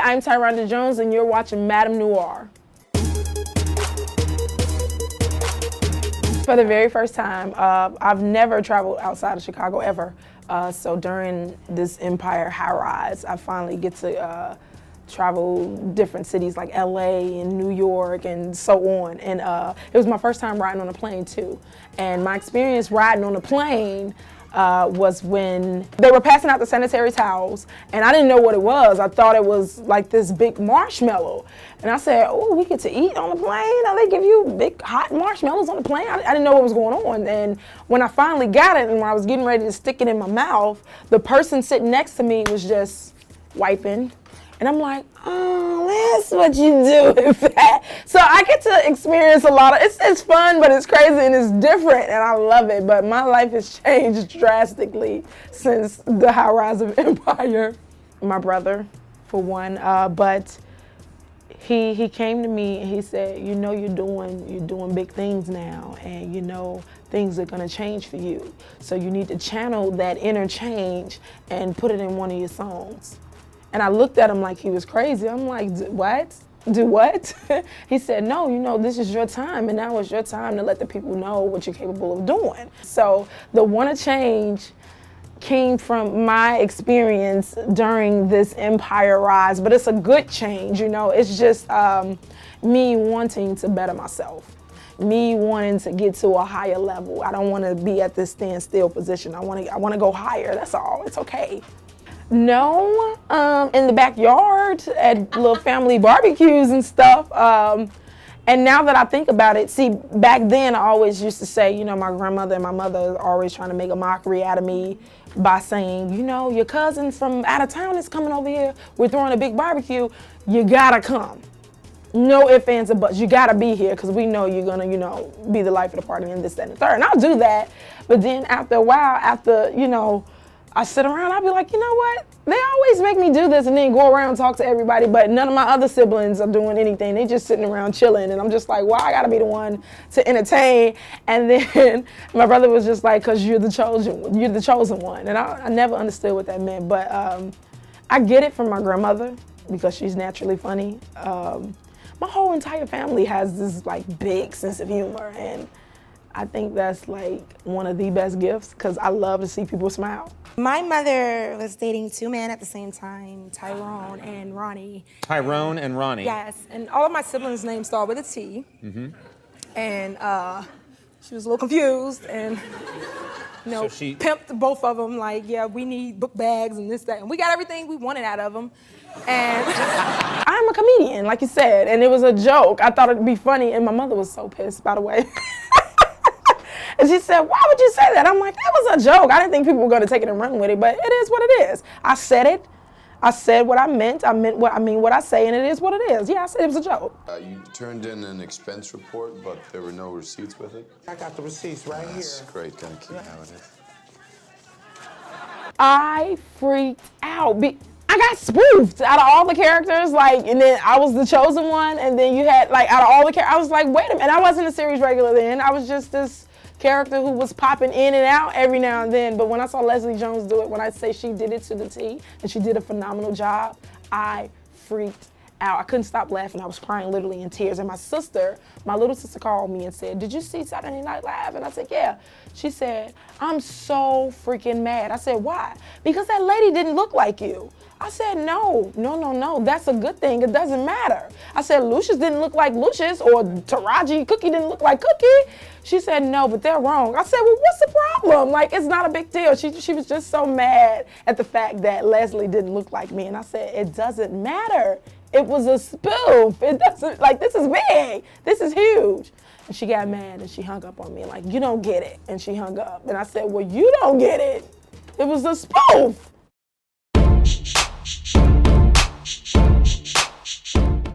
I'm Tyranda Jones, and you're watching MadameNoire. For the very first time, I've never traveled outside of Chicago ever. So during this Empire high rise, I finally get to travel different cities like LA and New York and so on. And it was my first time riding on a plane too. And my experience riding on a plane was when they were passing out the sanitary towels, and I didn't know what it was. I thought it was like this big marshmallow. And I said, oh, we get to eat on the plane? Now they give you big hot marshmallows on the plane? I didn't know what was going on. And when I finally got it and when I was getting ready to stick it in my mouth, the person sitting next to me was just wiping. And I'm like, oh, that's what you do with that. So I get to experience a lot of, it's fun, but it's crazy and it's different and I love it. But my life has changed drastically since the high rise of Empire. My brother, for one, but he came to me and he said, you know, you're doing big things now, and you know, things are gonna change for you. So you need to channel that inner change and put it in one of your songs. And I looked at him like he was crazy. I'm like, what? Do what? He said, no, you know, this is your time, and now it's your time to let the people know what you're capable of doing. So the wanna change came from my experience during this Empire rise, but it's a good change, you know. It's just me wanting to better myself, me wanting to get to a higher level. I don't wanna be at this standstill position. I wanna go higher, that's all, it's okay. No, in the backyard at little family barbecues and stuff. And now that I think about it, see, back then I always used to say, you know, my grandmother and my mother are always trying to make a mockery out of me by saying, you know, your cousin from out of town is coming over here. We're throwing a big barbecue. You gotta come. No ifs, ands, or buts. You gotta be here because we know you're gonna, you know, be the life of the party and this, that, and the third. And I'll do that. But then after a while, after, you know, I sit around, I'll be like, you know what? They always make me do this and then go around and talk to everybody, but none of my other siblings are doing anything. They just sitting around chilling, and I'm just like, well, I gotta be the one to entertain. And then my brother was just like, cause you're the chosen one. And I never understood what that meant, but I get it from my grandmother because she's naturally funny. My whole entire family has this like big sense of humor, and I think that's like one of the best gifts because I love to see people smile. My mother was dating two men at the same time, Tyrone and Ronnie. Tyrone and Ronnie. Yes, and all of my siblings' names start with a T. Mm-hmm. And she was a little confused and, you know, so pimped both of them like, yeah, we need book bags and this, that. And we got everything we wanted out of them. And I'm a comedian, like you said, and it was a joke. I thought it'd be funny, and my mother was so pissed, by the way. And she said, why would you say that? I'm like, that was a joke. I didn't think people were gonna take it and run with it, but it is what it is. I said it. I said what I meant. I meant what I mean what I say, and it is what it is. Yeah, I said it was a joke. You turned in an expense report, but there were no receipts with it? I got the receipts right here. That's great, gotta keep how it is. I freaked out. I got spoofed out of all the characters, like, and then I was the chosen one, and then you had, like, out of all the characters, I was like, wait a minute, and I wasn't a series regular then. I was just this character who was popping in and out every now and then. But when I saw Leslie Jones do it, when I say she did it to the T, and she did a phenomenal job, I freaked out. I couldn't stop laughing. I was crying literally in tears. And my sister, my little sister called me and said, did you see Saturday Night Live? And I said, yeah. She said, I'm so freaking mad. I said, why? Because that lady didn't look like you. I said, no, that's a good thing. It doesn't matter. I said, Lucius didn't look like Lucius, or Taraji Cookie didn't look like Cookie. She said, no, but they're wrong. I said, well, what's the problem? Like, it's not a big deal. She was just so mad at the fact that Leslie didn't look like me. And I said, it doesn't matter. It was a spoof. It doesn't, like, this is big. This is huge. And she got mad and she hung up on me like, you don't get it. And she hung up. And I said, well, you don't get it. It was a spoof.